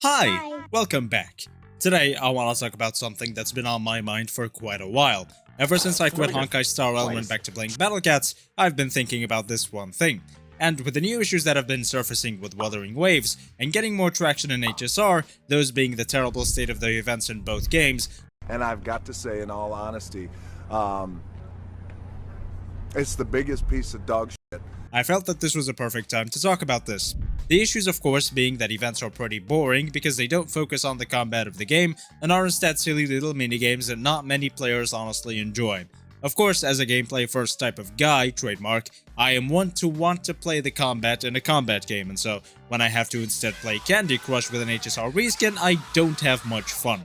Hi, Hi. welcome back. Today, I want to talk about something that's been on my mind for quite a while. Ever since I quit Honkai Star Rail and went back to playing Battle Cats, I've been thinking about this one thing. And with the new issues that have been surfacing with Wuthering Waves, and getting more traction in HSR, those being the terrible state of the events in both games, And I've got to say, in all honesty, it's the biggest piece of dog shit. I felt that this was a perfect time to talk about this. The issues, of course, being that events are pretty boring because they don't focus on the combat of the game and are instead silly little minigames that not many players honestly enjoy. Of course, as a gameplay first type of guy, trademark, I am one to want to play the combat in a combat game, and so when I have to instead play Candy Crush with an HSR reskin, I don't have much fun.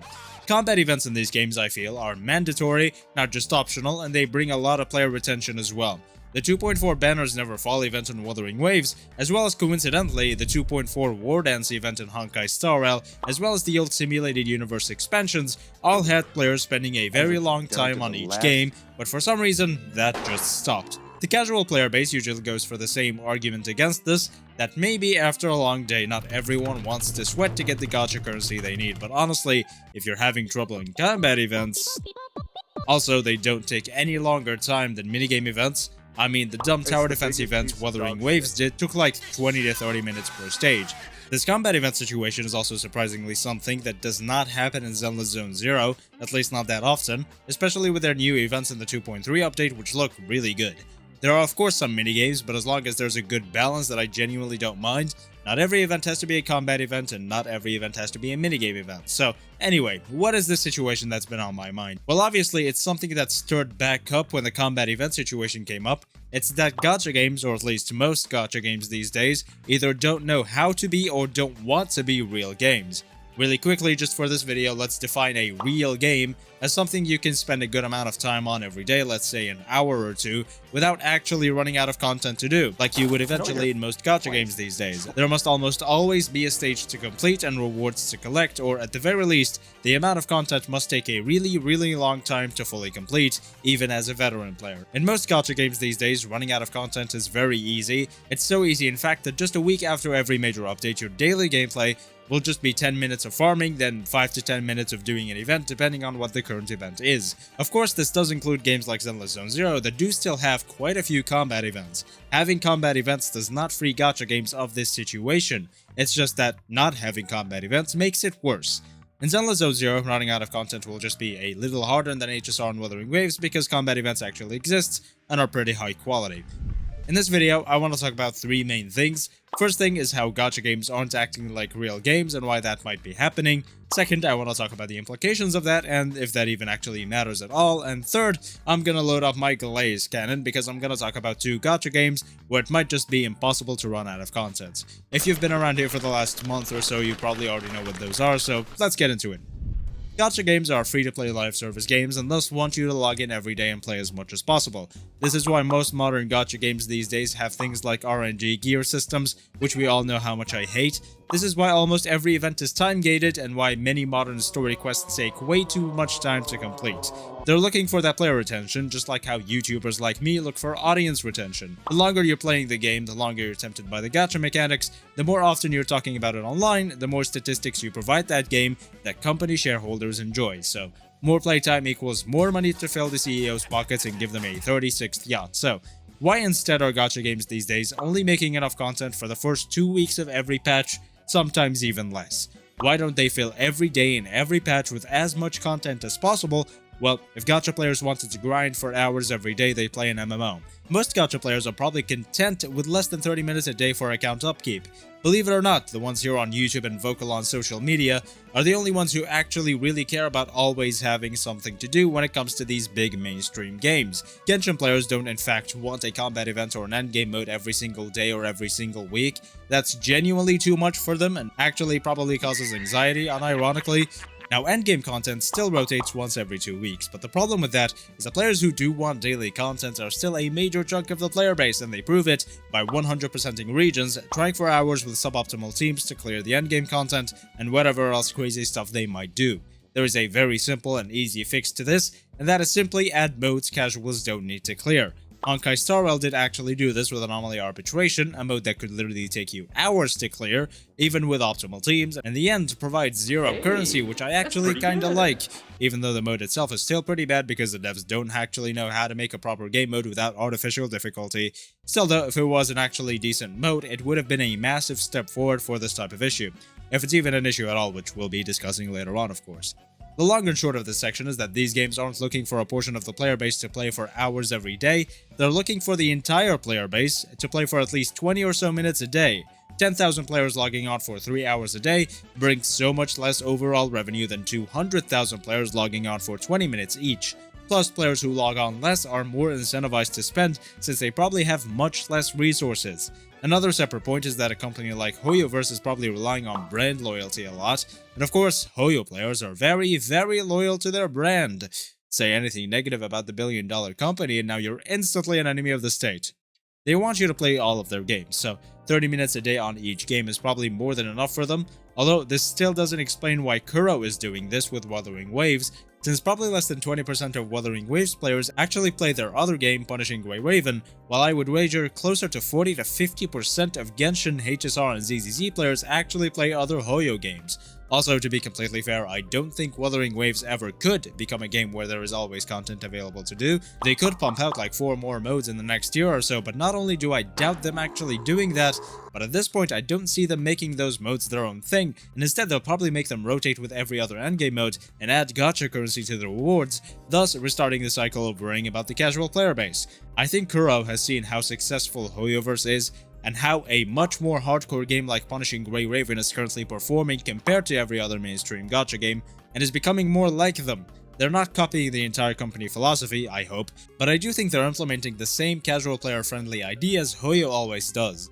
Combat events in these games, I feel, are mandatory, not just optional, and they bring a lot of player retention as well. The 2.4 Banners Never Fall event in Wuthering Waves, as well as coincidentally the 2.4 War Dance event in Honkai Star Rail, as well as the old Simulated Universe expansions, all had players spending a very long time on each game, but for some reason, that just stopped. The casual player base usually goes for the same argument against this, that maybe after a long day not everyone wants to sweat to get the gacha currency they need, but honestly, if you're having trouble in combat events... Also, they don't take any longer time than minigame events. I mean, the dumb tower defense event Wuthering Waves took like 20 to 30 minutes per stage. This combat event situation is also surprisingly something that does not happen in Zenless Zone Zero, at least not that often, especially with their new events in the 2.3 update, which look really good. There are of course some minigames, but as long as there's a good balance that I genuinely don't mind. Not every event has to be a combat event, and not every event has to be a minigame event. So, anyway, what is the situation that's been on my mind? Well, obviously, it's something that stirred back up when the combat event situation came up. It's that gacha games, or at least most gacha games these days, either don't know how to be or don't want to be real games. Really quickly, just for this video, let's define a real game as something you can spend a good amount of time on every day, let's say an hour or two, without actually running out of content to do, like you would eventually in most gacha games these days. There must almost always be a stage to complete and rewards to collect, or at the very least, the amount of content must take a really long time to fully complete, even as a veteran player. In most gacha games these days, running out of content is very easy. It's so easy, in fact, that just a week after every major update, your daily gameplay will just be 10 minutes of farming, then 5 to 10 minutes of doing an event, depending on what the current event is. Of course, this does include games like Zenless Zone Zero that do still have quite a few combat events. Having combat events does not free gacha games of this situation. It's just that not having combat events makes it worse. In Zenless Zone Zero, running out of content will just be a little harder than HSR and Wuthering Waves because combat events actually exist and are pretty high quality. In this video, I want to talk about three main things. First thing is how gacha games aren't acting like real games and why that might be happening. Second, I want to talk about the implications of that and if that even actually matters at all. And third, I'm gonna load up my Glaze cannon because I'm gonna talk about two gacha games where it might just be impossible to run out of content. If you've been around here for the last month or so, you probably already know what those are, so let's get into it. Gacha games are free-to-play live service games and thus want you to log in every day and play as much as possible. This is why most modern gacha games these days have things like RNG gear systems, which we all know how much I hate. This is why almost every event is time-gated and why many modern story quests take way too much time to complete. They're looking for that player retention, just like how YouTubers like me look for audience retention. The longer you're playing the game, the longer you're tempted by the gacha mechanics, the more often you're talking about it online, the more statistics you provide that game that company shareholders enjoy. So, more playtime equals more money to fill the CEO's pockets and give them a 36th yacht. So, why instead are gacha games these days only making enough content for the first 2 weeks of every patch, sometimes even less? Why don't they fill every day and every patch with as much content as possible? Well, if gacha players wanted to grind for hours every day, they play an MMO. Most gacha players are probably content with less than 30 minutes a day for account upkeep. Believe it or not, the ones here on YouTube and vocal on social media are the only ones who actually really care about always having something to do when it comes to these big mainstream games. Genshin players don't in fact want a combat event or an endgame mode every single day or every single week. That's genuinely too much for them and actually probably causes anxiety, unironically. Now, endgame content still rotates once every 2 weeks, but the problem with that is that players who do want daily content are still a major chunk of the player base, and they prove it by 100%ing regions, trying for hours with suboptimal teams to clear the endgame content, and whatever else crazy stuff they might do. There is a very simple and easy fix to this, and that is simply add modes casuals don't need to clear. Honkai Star Rail did actually do this with Anomaly Arbitration, a mode that could literally take you hours to clear, even with optimal teams, and in the end provides zero currency, which I actually kinda like, even though the mode itself is still pretty bad because the devs don't actually know how to make a proper game mode without artificial difficulty. Still though, if it was an actually decent mode, it would have been a massive step forward for this type of issue, if it's even an issue at all, which we'll be discussing later on of course. The long and short of this section is that these games aren't looking for a portion of the player base to play for hours every day, they're looking for the entire player base to play for at least 20 or so minutes a day. 10,000 players logging on for 3 hours a day brings so much less overall revenue than 200,000 players logging on for 20 minutes each. Plus, players who log on less are more incentivized to spend since they probably have much less resources. Another separate point is that a company like HoYoverse is probably relying on brand loyalty a lot, and of course, HoYo players are very, very loyal to their brand. Say anything negative about the billion-dollar company and now you're instantly an enemy of the state. They want you to play all of their games, so 30 minutes a day on each game is probably more than enough for them, although this still doesn't explain why Kuro is doing this with Wuthering Waves, since probably less than 20% of Wuthering Waves players actually play their other game, Punishing Grey Raven, while I would wager closer to 40 to 50% of Genshin, HSR, and ZZZ players actually play other HoYo games. Also, to be completely fair, I don't think Wuthering Waves ever could become a game where there is always content available to do. They could pump out like 4 more modes in the next year or so, but not only do I doubt them actually doing that, but at this point I don't see them making those modes their own thing, and instead they'll probably make them rotate with every other endgame mode and add gacha currency to the rewards, thus restarting the cycle of worrying about the casual player base. I think Kuro has seen how successful HoYoverse is, and how a much more hardcore game like Punishing Grey Raven is currently performing compared to every other mainstream gacha game, and is becoming more like them. They're not copying the entire company philosophy, I hope, but I do think they're implementing the same casual player-friendly ideas HoYo always does.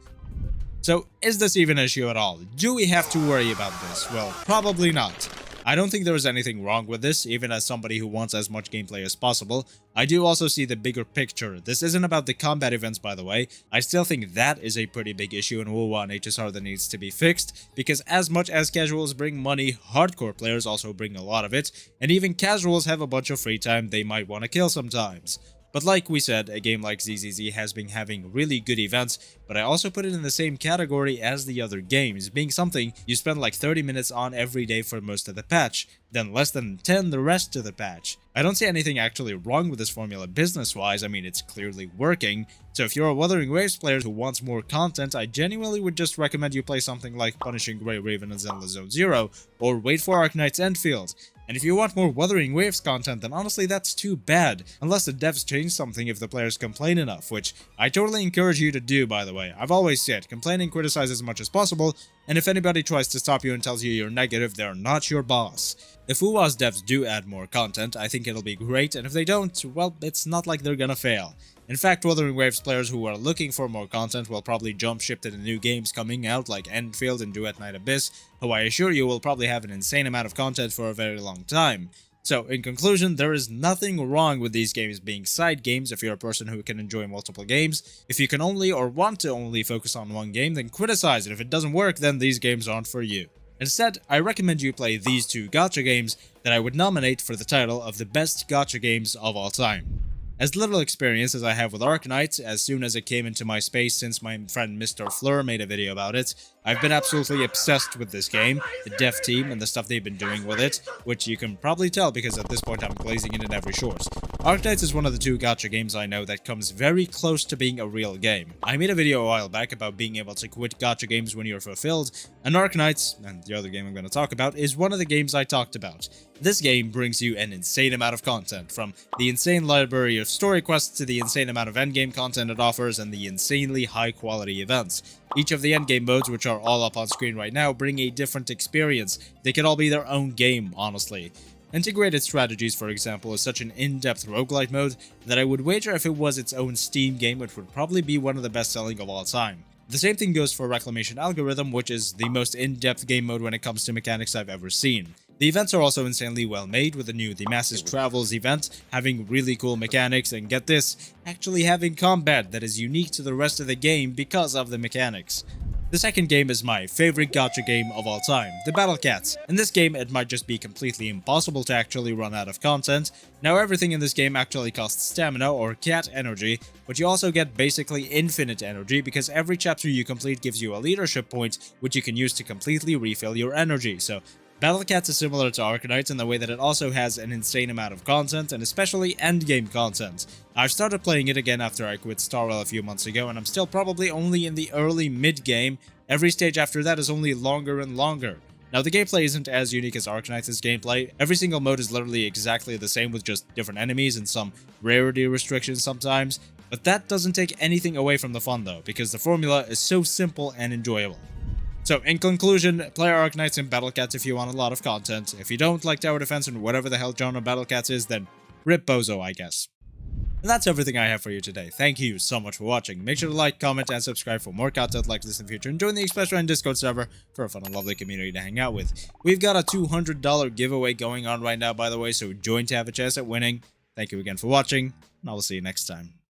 So, is this even an issue at all? Do we have to worry about this? Well, probably not. I don't think there is anything wrong with this, even as somebody who wants as much gameplay as possible. I do also see the bigger picture. This isn't about the combat events, by the way. I still think that is a pretty big issue in WoW and HSR that needs to be fixed, because as much as casuals bring money, hardcore players also bring a lot of it, and even casuals have a bunch of free time they might want to kill sometimes. But like we said, a game like ZZZ has been having really good events, but I also put it in the same category as the other games, being something you spend like 30 minutes on every day for most of the patch, then less than 10 the rest of the patch. I don't see anything actually wrong with this formula business-wise. I mean, it's clearly working, so if you're a Wuthering Waves player who wants more content, I genuinely would just recommend you play something like Punishing Grey Raven and Zenless Zone Zero, or wait for Arknight's Endfield. And if you want more Wuthering Waves content, then honestly that's too bad, unless the devs change something if the players complain enough, which I totally encourage you to do, by the way. I've always said, complain and criticize as much as possible, and if anybody tries to stop you and tells you you're negative, they're not your boss. If WoW's devs do add more content, I think it'll be great, and if they don't, well, it's not like they're gonna fail. In fact, Wuthering Waves players who are looking for more content will probably jump ship to the new games coming out like Endfield and Duet Night Abyss, who I assure you will probably have an insane amount of content for a very long time. So, in conclusion, there is nothing wrong with these games being side games if you're a person who can enjoy multiple games. If you can only or want to only focus on one game, then criticize it. If it doesn't work, then these games aren't for you. Instead, I recommend you play these 2 gacha games that I would nominate for the title of the best gacha games of all time. As little experience as I have with Arknight, as soon as it came into my space since my friend Mr. Fleur made a video about it, I've been absolutely obsessed with this game, the dev team, and the stuff they've been doing with it, which you can probably tell because at this point I'm glazing it in every short. Arknights is one of the 2 gacha games I know that comes very close to being a real game. I made a video a while back about being able to quit gacha games when you're fulfilled, and Arknights, and the other game I'm going to talk about, is one of the games I talked about. This game brings you an insane amount of content, from the insane library of story quests to the insane amount of endgame content it offers and the insanely high quality events. Each of the endgame modes, which are all up on screen right now, bring a different experience. They could all be their own game, honestly. Integrated Strategies, for example, is such an in-depth roguelite mode that I would wager if it was its own Steam game, it would probably be one of the best-selling of all time. The same thing goes for Reclamation Algorithm, which is the most in-depth game mode when it comes to mechanics I've ever seen. The events are also insanely well made, with the new The Masses Travels event having really cool mechanics, and get this, actually having combat that is unique to the rest of the game because of the mechanics. The second game is my favorite gacha game of all time, the Battle Cats. In this game, it might just be completely impossible to actually run out of content. Now, everything in this game actually costs stamina or cat energy, but you also get basically infinite energy because every chapter you complete gives you a leadership point, which you can use to completely refill your energy. So Battle Cats is similar to Arknights in the way that it also has an insane amount of content, and especially endgame content. I've started playing it again after I quit Starwell a few months ago, and I'm still probably only in the early mid-game. Every stage after that is only longer and longer. Now, the gameplay isn't as unique as Arknights' gameplay. Every single mode is literally exactly the same with just different enemies and some rarity restrictions sometimes, but that doesn't take anything away from the fun though, because the formula is so simple and enjoyable. So, in conclusion, play Arknights and Battle Cats if you want a lot of content. If you don't like tower defense and whatever the hell genre Battle Cats is, then rip bozo, I guess. And that's everything I have for you today. Thank you so much for watching. Make sure to like, comment, and subscribe for more content like this in the future. And join the Express Run Discord server for a fun and lovely community to hang out with. We've got a $200 giveaway going on right now, by the way, so join to have a chance at winning. Thank you again for watching, and I will see you next time.